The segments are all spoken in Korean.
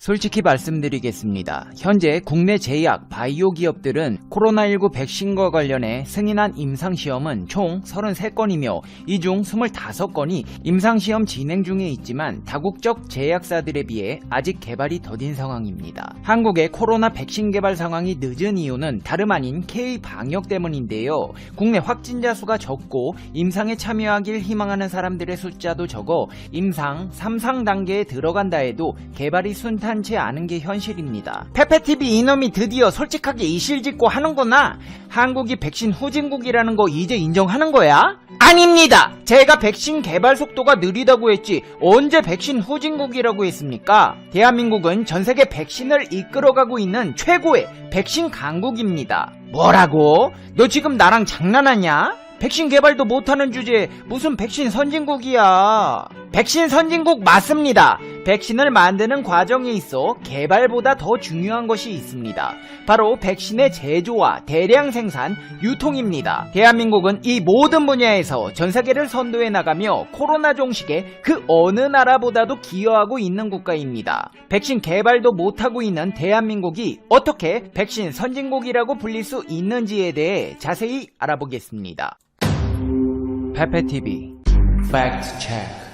솔직히 말씀드리겠습니다. 현재 국내 제약, 바이오 기업들은 코로나19 백신과 관련해 승인한 임상시험은 총 33건이며 이 중 25건이 임상시험 진행 중에 있지만 다국적 제약사들에 비해 아직 개발이 더딘 상황입니다. 한국의 코로나 백신 개발 상황이 늦은 이유는 다름 아닌 K-방역 때문인데요. 국내 확진자 수가 적고 임상에 참여하길 희망하는 사람들의 숫자도 적어 임상 3상 단계에 들어간다 해도 개발이 순탄치 않은 게 현실입니다. 페페TV 이놈이 드디어 솔직하게 이실직고 하는구나. 한국이 백신 후진국이라는 거 이제 인정하는 거야? 아닙니다. 제가 백신 개발 속도가 느리다고 했지 언제 백신 후진국이라고 했습니까? 대한민국은 전세계 백신을 이끌어가고 있는 최고의 백신 강국입니다. 뭐라고? 너 지금 나랑 장난하냐? 백신 개발도 못하는 주제에 무슨 백신 선진국이야. 백신 선진국 맞습니다. 백신을 만드는 과정에 있어 개발보다 더 중요한 것이 있습니다. 바로 백신의 제조와 대량 생산, 유통입니다. 대한민국은 이 모든 분야에서 전세계를 선도해 나가며 코로나 종식에 그 어느 나라보다도 기여하고 있는 국가입니다. 백신 개발도 못하고 있는 대한민국이 어떻게 백신 선진국이라고 불릴 수 있는지에 대해 자세히 알아보겠습니다. 페페TV 팩트 체크.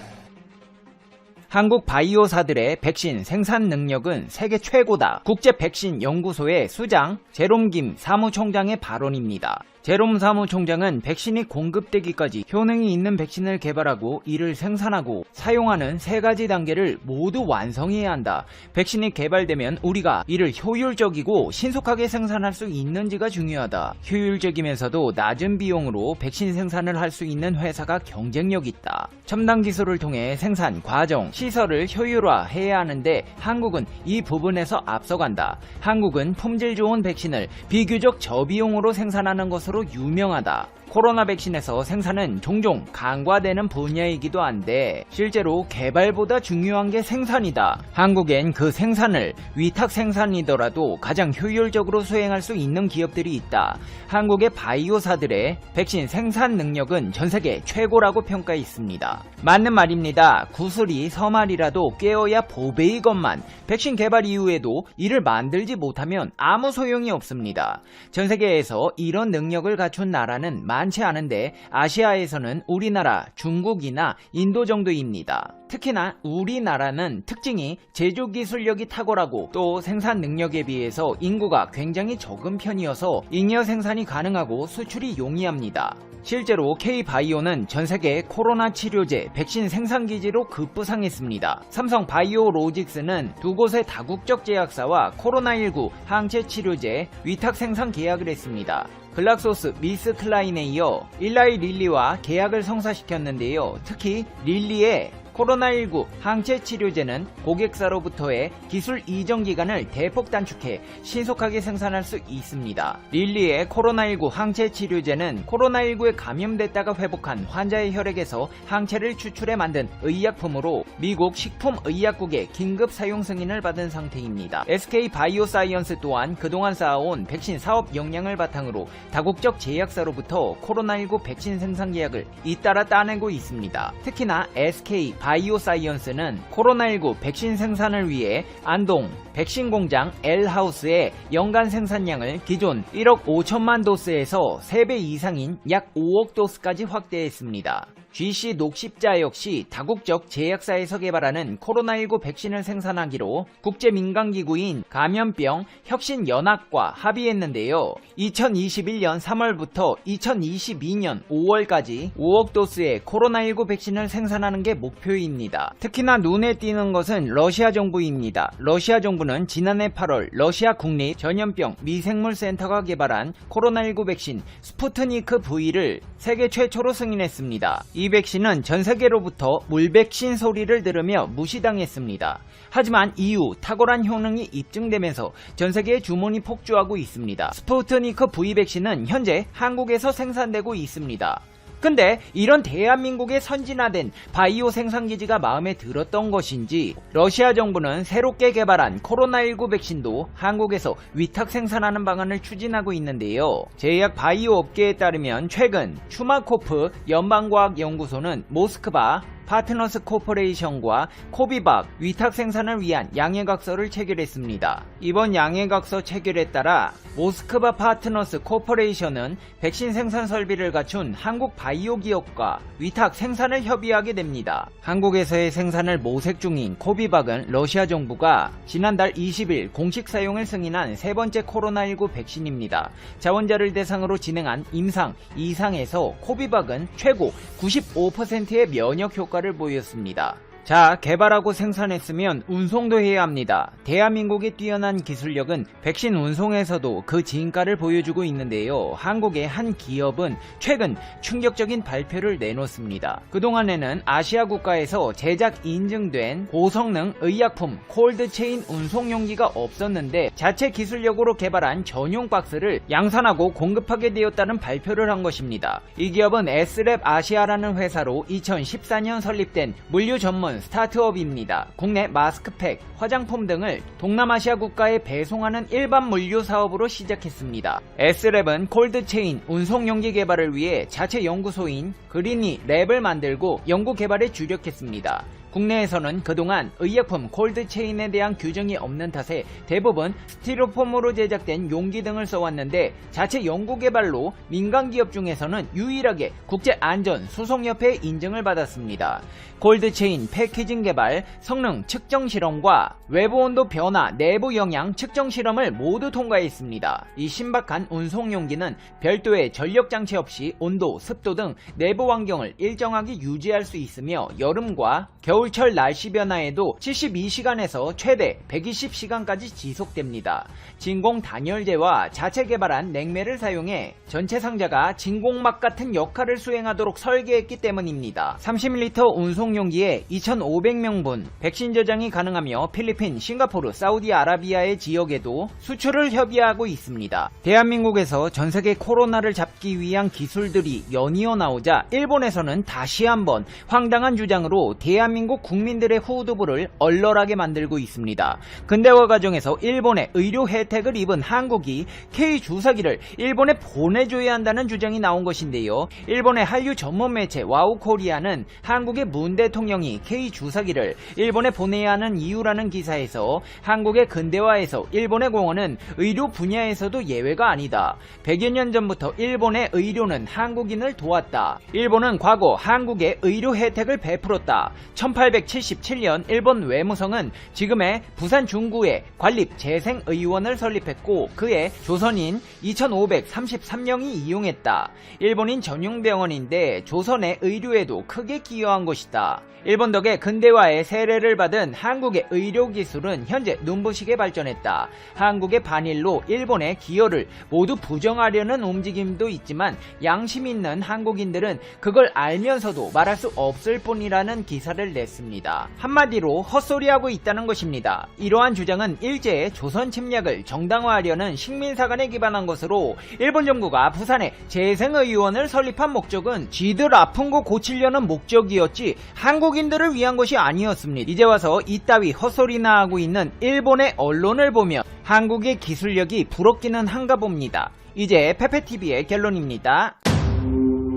한국 바이오사들의 백신 생산 능력은 세계 최고다. 국제백신연구소의 수장 제롬김 사무총장의 발언입니다. 제롬 사무총장은 백신이 공급되기까지 효능이 있는 백신을 개발하고 이를 생산하고 사용하는 세 가지 단계를 모두 완성해야 한다. 백신이 개발되면 우리가 이를 효율적이고 신속하게 생산할 수 있는지가 중요하다. 효율적이면서도 낮은 비용으로 백신 생산을 할 수 있는 회사가 경쟁력 있다. 첨단 기술을 통해 생산, 과정, 시설을 효율화해야 하는데 한국은 이 부분에서 앞서간다. 한국은 품질 좋은 백신을 비교적 저비용으로 생산하는 것으로 유명하다. 코로나 백신에서 생산은 종종 간과되는 분야이기도 한데 실제로 개발보다 중요한 게 생산이다. 한국엔 그 생산을 위탁 생산이더라도 가장 효율적으로 수행할 수 있는 기업들이 있다. 한국의 바이오사들의 백신 생산 능력은 전세계 최고라고 평가했습니다. 맞는 말입니다. 구슬이 서말이라도 깨어야 보배이건만 백신 개발 이후에도 이를 만들지 못하면 아무 소용이 없습니다. 전세계에서 이런 능력을 갖춘 나라는 많지 않은데 아시아에서는 우리나라, 중국이나 인도 정도입니다. 특히나 우리나라는 특징이 제조기술력이 탁월하고 또 생산 능력에 비해서 인구가 굉장히 적은 편이어서 잉여 생산이 가능하고 수출이 용이합니다. 실제로 K-바이오는 전세계 코로나 치료제 백신 생산기지로 급부상했습니다. 삼성 바이오로직스는 두 곳의 다국적 제약사와 코로나19 항체 치료제 위탁 생산 계약을 했습니다. 글락소스 미스클라인에 이어 일라이 릴리와 계약을 성사시켰는데요. 특히 릴리의 코로나19 항체 치료제는 고객사로부터의 기술 이전 기간을 대폭 단축해 신속하게 생산할 수 있습니다. 릴리의 코로나19 항체 치료제는 코로나19에 감염됐다가 회복한 환자의 혈액에서 항체를 추출해 만든 의약품으로 미국 식품의약국의 긴급 사용 승인을 받은 상태입니다. SK 바이오사이언스 또한 그동안 쌓아온 백신 사업 역량을 바탕으로 다국적 제약사로부터 코로나19 백신 생산 계약을 잇따라 따내고 있습니다. 특히나 SK 바이오사이언스는 코로나19 백신 생산을 위해 안동 백신 공장 L하우스의 연간 생산량을 기존 1억 5천만 도스에서 3배 이상인 약 5억 도스까지 확대했습니다. GC 녹십자 역시 다국적 제약사에서 개발하는 코로나19 백신을 생산하기로 국제민간기구인 감염병 혁신연합과 합의했는데요. 2021년 3월부터 2022년 5월까지 5억 도스의 코로나19 백신을 생산하는 게 목표입니다. 특히나 눈에 띄는 것은 러시아 정부입니다. 러시아 정부는 지난해 8월 러시아 국립 전염병 미생물센터가 개발한 코로나19 백신 스푸트니크 V를 세계 최초로 승인했습니다. 이 백신은 전 세계로부터 물백신 소리를 들으며 무시당했습니다. 하지만 이후 탁월한 효능이 입증되면서 전 세계의 주문이 폭주하고 있습니다. 스푸트니크 V 백신은 현재 한국에서 생산되고 있습니다. 근데 이런 대한민국의 선진화된 바이오 생산기지가 마음에 들었던 것인지 러시아 정부는 새롭게 개발한 코로나19 백신도 한국에서 위탁 생산하는 방안을 추진하고 있는데요. 제약 바이오 업계에 따르면 최근 추마코프 연방과학연구소는 모스크바 파트너스 코퍼레이션과 코비박 위탁 생산을 위한 양해각서를 체결했습니다. 이번 양해각서 체결에 따라 모스크바 파트너스 코퍼레이션은 백신 생산 설비를 갖춘 한국 바이오 기업과 위탁 생산을 협의하게 됩니다. 한국에서의 생산을 모색 중인 코비박은 러시아 정부가 지난달 20일 공식 사용을 승인한 세 번째 코로나19 백신입니다. 자원자를 대상으로 진행한 임상 2상에서 코비박은 최고 95%의 면역 효과를 보였습니다. 자, 개발하고 생산했으면 운송도 해야 합니다. 대한민국의 뛰어난 기술력은 백신 운송에서도 그 진가를 보여주고 있는데요. 한국의 한 기업은 최근 충격적인 발표를 내놓습니다. 그동안에는 아시아 국가에서 제작 인증된 고성능 의약품 콜드체인 운송용기가 없었는데 자체 기술력으로 개발한 전용 박스를 양산하고 공급하게 되었다는 발표를 한 것입니다. 이 기업은 S랩 아시아라는 회사로 2014년 설립된 물류 전문 스타트업입니다. 국내 마스크팩, 화장품 등을 동남아시아 국가에 배송하는 일반 물류 사업으로 시작했습니다. S랩은 콜드체인 운송용기 개발을 위해 자체 연구소인 그린이 랩을 만들고 연구 개발에 주력했습니다. 국내에서는 그동안 의약품 콜드체인에 대한 규정이 없는 탓에 대부분 스티로폼으로 제작된 용기 등을 써왔는데 자체 연구개발로 민간기업 중에서는 유일하게 국제안전소송협회의 인증을 받았습니다. 콜드체인 패키징 개발, 성능 측정 실험과 외부 온도 변화, 내부 영양 측정 실험을 모두 통과했습니다. 이 신박한 운송용기는 별도의 전력장치 없이 온도, 습도 등 내부 환경을 일정하게 유지할 수 있으며 여름과 겨울철 날씨 변화에도 72시간에서 최대 120시간까지 지속됩니다. 진공 단열재와 자체 개발한 냉매를 사용해 전체 상자가 진공막 같은 역할을 수행하도록 설계했기 때문입니다. 30L 운송용기에 2,500명분 백신 저장이 가능하며 필리핀, 싱가포르, 사우디아라비아의 지역에도 수출을 협의하고 있습니다. 대한민국에서 전세계 코로나를 잡기 위한 기술들이 연이어 나오자 일본에서는 다시 한번 황당한 주장으로 대한민국 국민들의 후두부를 얼얼하게 만들고 있습니다. 근대화 과정에서 일본의 의료 혜택을 입은 한국이 K-주사기를 일본에 보내줘야 한다는 주장이 나온 것인데요. 일본의 한류 전문 매체 와우코리아는 한국의 문 대통령이 K-주사기를 일본에 보내야 하는 이유라는 기사에서 한국의 근대화에서 일본의 공헌은 의료 분야에서도 예외가 아니다. 100여 년 전부터 일본의 의료는 한국인을 도왔다. 일본은 과거 한국의 의료 혜택을 베풀었다. 1877년 일본 외무성은 지금의 부산 중구에 관립 재생의원을 설립했고 그해 조선인 2533명이 이용했다. 일본인 전용 병원인데 조선의 의료에도 크게 기여한 것이다. 일본 덕에 근대화의 세례를 받은 한국의 의료기술은 현재 눈부시게 발전했다. 한국의 반일로 일본의 기여를 모두 부정하려는 움직임도 있지만 양심 있는 한국인들은 그걸 알면서도 말할 수 없을 뿐이라는 기사를 냈습니다. 한마디로 헛소리하고 있다는 것입니다. 이러한 주장은 일제의 조선 침략을 정당화하려는 식민사관에 기반한 것으로 일본 정부가 부산에 재생의원을 설립한 목적은 지들 아픈 거 고치려는 목적이었지 한국인들을 위한 것이 아니었습니다. 이제 와서 이따위 헛소리나 하고 있는 일본의 언론을 보면 한국의 기술력이 부럽기는 한가 봅니다. 이제 페페TV의 결론입니다.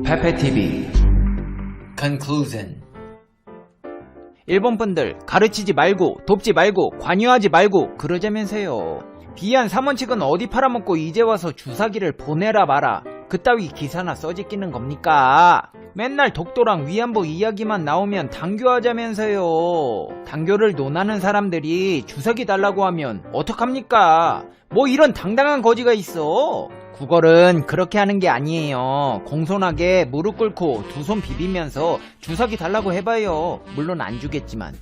페페TV Conclusion. 일본 분들 가르치지 말고 돕지 말고 관여하지 말고 그러자면서요. 비한 삼원칙은 어디 팔아먹고 이제 와서 주사기를 보내라 마라 그따위 기사나 써짓기는 겁니까? 맨날 독도랑 위안부 이야기만 나오면 당교하자면서요. 당교를 논하는 사람들이 주사기 달라고 하면 어떡합니까? 뭐 이런 당당한 거지가 있어. 구걸은 그렇게 하는 게 아니에요. 공손하게 무릎 꿇고 두 손 비비면서 주사기 달라고 해봐요. 물론 안 주겠지만.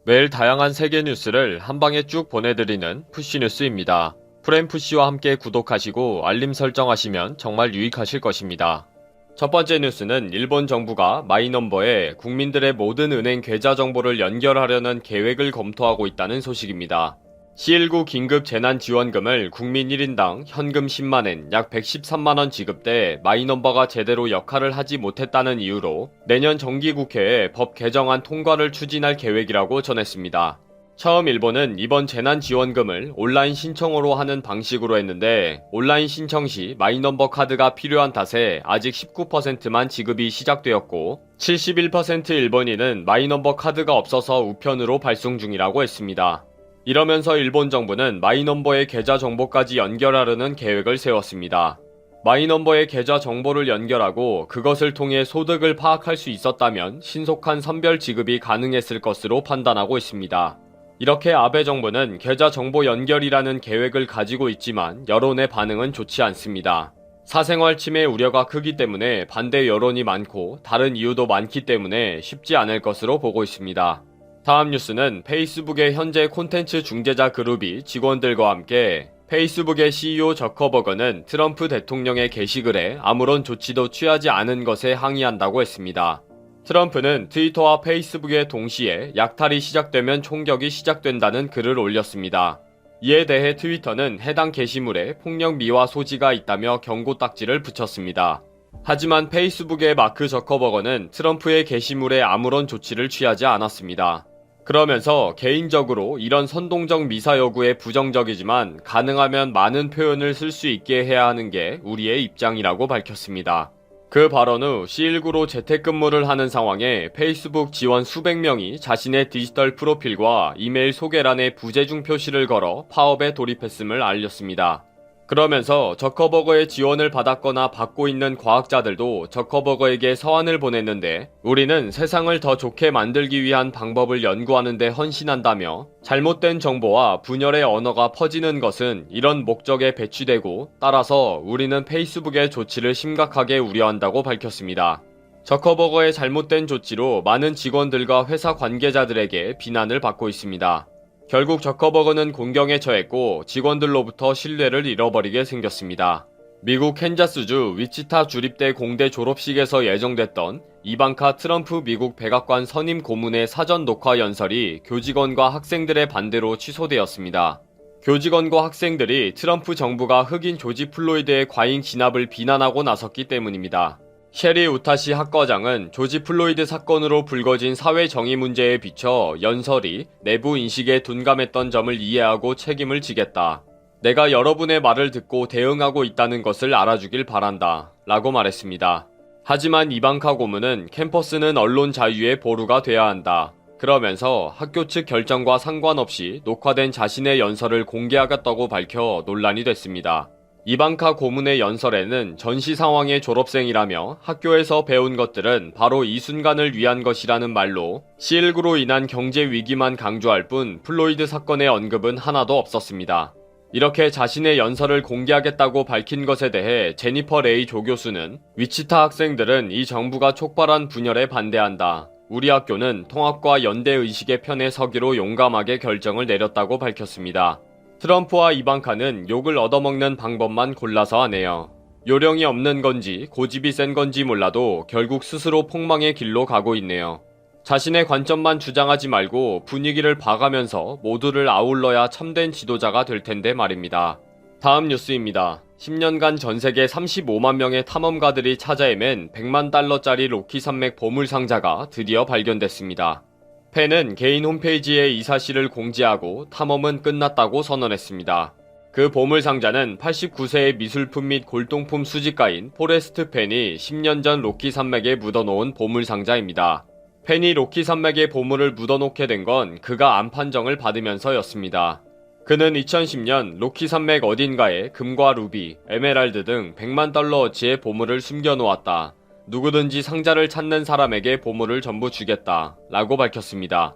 매일 다양한 세계 뉴스를 한 방에 쭉 보내드리는 푸시뉴스입니다. 프렘푸시와 함께 구독하시고 알림 설정하시면 정말 유익하실 것입니다. 첫 번째 뉴스는 일본 정부가 마이넘버에 국민들의 모든 은행 계좌 정보를 연결하려는 계획을 검토하고 있다는 소식입니다. C19 긴급 재난지원금을 국민 1인당 현금 10만엔 약 113만원 지급돼 마이넘버가 제대로 역할을 하지 못했다는 이유로 내년 정기국회에 법 개정안 통과를 추진할 계획이라고 전했습니다. 처음 일본은 이번 재난지원금을 온라인 신청으로 하는 방식으로 했는데 온라인 신청 시 마이넘버 카드가 필요한 탓에 아직 19%만 지급이 시작되었고 71% 일본인은 마이넘버 카드가 없어서 우편으로 발송 중이라고 했습니다. 이러면서 일본 정부는 마이넘버의 계좌 정보까지 연결하려는 계획을 세웠습니다. 마이넘버의 계좌 정보를 연결하고 그것을 통해 소득을 파악할 수 있었다면 신속한 선별 지급이 가능했을 것으로 판단하고 있습니다. 이렇게 아베 정부는 계좌 정보 연결이라는 계획을 가지고 있지만 여론의 반응은 좋지 않습니다. 사생활 침해 우려가 크기 때문에 반대 여론이 많고 다른 이유도 많기 때문에 쉽지 않을 것으로 보고 있습니다. 다음 뉴스는 페이스북의 현재 콘텐츠 중재자 그룹이 직원들과 함께 페이스북의 CEO 저커버거는 트럼프 대통령의 게시글에 아무런 조치도 취하지 않은 것에 항의한다고 했습니다. 트럼프는 트위터와 페이스북에 동시에 약탈이 시작되면 총격이 시작된다는 글을 올렸습니다. 이에 대해 트위터는 해당 게시물에 폭력 미화 소지가 있다며 경고 딱지를 붙였습니다. 하지만 페이스북의 마크 저커버거는 트럼프의 게시물에 아무런 조치를 취하지 않았습니다. 그러면서 개인적으로 이런 선동적 미사 요구에 부정적이지만 가능하면 많은 표현을 쓸 수 있게 해야 하는 게 우리의 입장이라고 밝혔습니다. 그 발언 후 C19로 재택근무를 하는 상황에 페이스북 지원 수백 명이 자신의 디지털 프로필과 이메일 소개란에 부재중 표시를 걸어 파업에 돌입했음을 알렸습니다. 그러면서 저커버거의 지원을 받았거나 받고 있는 과학자들도 저커버거에게 서한을 보냈는데 우리는 세상을 더 좋게 만들기 위한 방법을 연구하는 데 헌신한다며 잘못된 정보와 분열의 언어가 퍼지는 것은 이런 목적에 배치되고 따라서 우리는 페이스북의 조치를 심각하게 우려한다고 밝혔습니다. 저커버거의 잘못된 조치로 많은 직원들과 회사 관계자들에게 비난을 받고 있습니다. 결국 저커버거는 공경에 처했고 직원들로부터 신뢰를 잃어버리게 생겼습니다. 미국 캔자스주 위치타 주립대 공대 졸업식에서 예정됐던 이방카 트럼프 미국 백악관 선임 고문의 사전 녹화 연설이 교직원과 학생들의 반대로 취소되었습니다. 교직원과 학생들이 트럼프 정부가 흑인 조지 플로이드의 과잉 진압을 비난하고 나섰기 때문입니다. 셰리 우타시 학과장은 조지 플로이드 사건으로 불거진 사회 정의 문제에 비춰 연설이 내부 인식에 둔감했던 점을 이해하고 책임을 지겠다. 내가 여러분의 말을 듣고 대응하고 있다는 것을 알아주길 바란다. 라고 말했습니다. 하지만 이방카 고문은 캠퍼스는 언론 자유의 보루가 돼야 한다. 그러면서 학교 측 결정과 상관없이 녹화된 자신의 연설을 공개하겠다고 밝혀 논란이 됐습니다. 이방카 고문의 연설에는 전시 상황의 졸업생이라며 학교에서 배운 것들은 바로 이 순간을 위한 것이라는 말로 C19로 인한 경제 위기만 강조할 뿐 플로이드 사건의 언급은 하나도 없었습니다. 이렇게 자신의 연설을 공개하겠다고 밝힌 것에 대해 제니퍼 레이 조교수는 위치타 학생들은 이 정부가 촉발한 분열에 반대한다. 우리 학교는 통합과 연대의식의 편에 서기로 용감하게 결정을 내렸다고 밝혔습니다. 트럼프와 이방카는 욕을 얻어먹는 방법만 골라서 하네요. 요령이 없는 건지 고집이 센 건지 몰라도 결국 스스로 폭망의 길로 가고 있네요. 자신의 관점만 주장하지 말고 분위기를 봐가면서 모두를 아울러야 참된 지도자가 될 텐데 말입니다. 다음 뉴스입니다. 10년간 전세계 35만 명의 탐험가들이 찾아 헤맨 100만 달러짜리 로키 산맥 보물상자가 드디어 발견됐습니다. 펜은 개인 홈페이지에 이 사실을 공지하고 탐험은 끝났다고 선언했습니다. 그 보물상자는 89세의 미술품 및 골동품 수집가인 포레스트 펜이 10년 전 로키 산맥에 묻어놓은 보물상자입니다. 펜이 로키 산맥에 보물을 묻어놓게 된 건 그가 암 판정을 받으면서였습니다. 그는 2010년 로키 산맥 어딘가에 금과 루비, 에메랄드 등 100만 달러어치의 보물을 숨겨놓았다. 누구든지 상자를 찾는 사람에게 보물을 전부 주겠다 라고 밝혔습니다.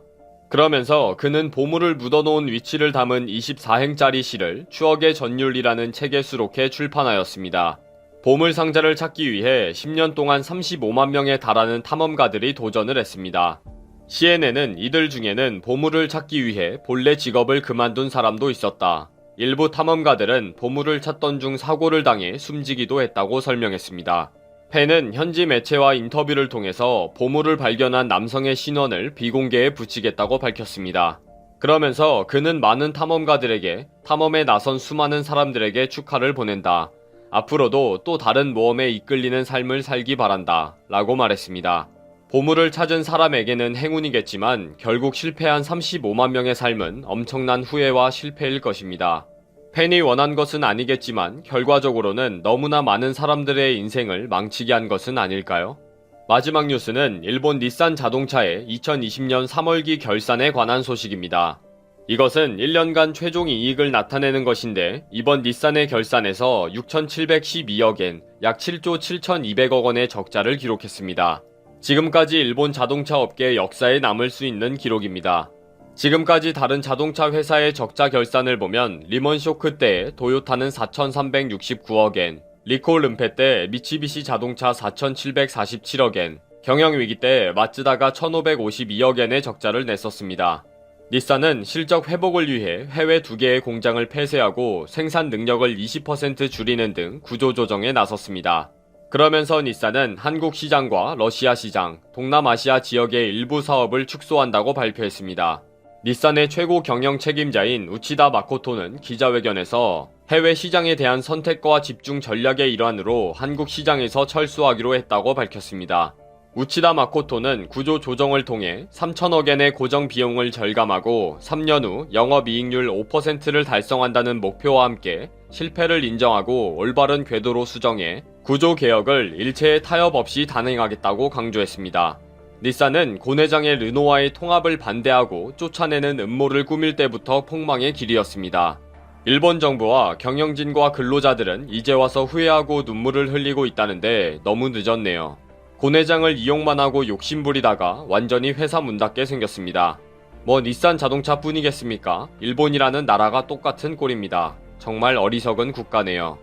그러면서 그는 보물을 묻어놓은 위치를 담은 24행짜리 시를 추억의 전율이라는 책에 수록해 출판하였습니다. 보물 상자를 찾기 위해 10년 동안 35만 명에 달하는 탐험가들이 도전을 했습니다. CNN은 이들 중에는 보물을 찾기 위해 본래 직업을 그만둔 사람도 있었다. 일부 탐험가들은 보물을 찾던 중 사고를 당해 숨지기도 했다고 설명했습니다. 펜은 현지 매체와 인터뷰를 통해서 보물을 발견한 남성의 신원을 비공개에 붙이겠다고 밝혔습니다. 그러면서 그는 많은 탐험가들에게 탐험에 나선 수많은 사람들에게 축하를 보낸다. 앞으로도 또 다른 모험에 이끌리는 삶을 살기 바란다. 라고 말했습니다. 보물을 찾은 사람에게는 행운이겠지만 결국 실패한 35만 명의 삶은 엄청난 후회와 실패일 것입니다. 팬이 원한 것은 아니겠지만 결과적으로는 너무나 많은 사람들의 인생을 망치게 한 것은 아닐까요? 마지막 뉴스는 일본 닛산 자동차의 2020년 3월기 결산에 관한 소식입니다. 이것은 1년간 최종 이익을 나타내는 것인데 이번 닛산의 결산에서 6,712억엔, 약 7조 7,200억 원의 적자를 기록했습니다. 지금까지 일본 자동차 업계의 역사에 남을 수 있는 기록입니다. 지금까지 다른 자동차 회사의 적자 결산을 보면 리먼 쇼크 때 도요타는 4,369억엔, 리콜 은폐 때 미쓰비시 자동차 4,747억엔, 경영위기 때 마츠다가 1,552억엔의 적자를 냈었습니다. 닛산은 실적 회복을 위해 해외 2개의 공장을 폐쇄하고 생산 능력을 20% 줄이는 등 구조조정에 나섰습니다. 그러면서 닛산은 한국 시장과 러시아 시장, 동남아시아 지역의 일부 사업을 축소한다고 발표했습니다. 닛산의 최고 경영 책임자인 우치다 마코토는 기자회견에서 해외 시장에 대한 선택과 집중 전략의 일환으로 한국 시장에서 철수하기로 했다고 밝혔습니다. 우치다 마코토는 구조 조정을 통해 3천억엔의 고정 비용을 절감하고 3년 후 영업이익률 5%를 달성한다는 목표와 함께 실패를 인정하고 올바른 궤도로 수정해 구조 개혁을 일체의 타협 없이 단행하겠다고 강조했습니다. 닛산은 고내장의 르노와의 통합을 반대하고 쫓아내는 음모를 꾸밀 때부터 폭망의 길이었습니다. 일본 정부와 경영진과 근로자들은 이제 와서 후회하고 눈물을 흘리고 있다는데 너무 늦었네요. 고내장을 이용만 하고 욕심부리다가 완전히 회사 문 닫게 생겼습니다. 뭐 닛산 자동차 뿐이겠습니까? 일본이라는 나라가 똑같은 꼴입니다. 정말 어리석은 국가네요.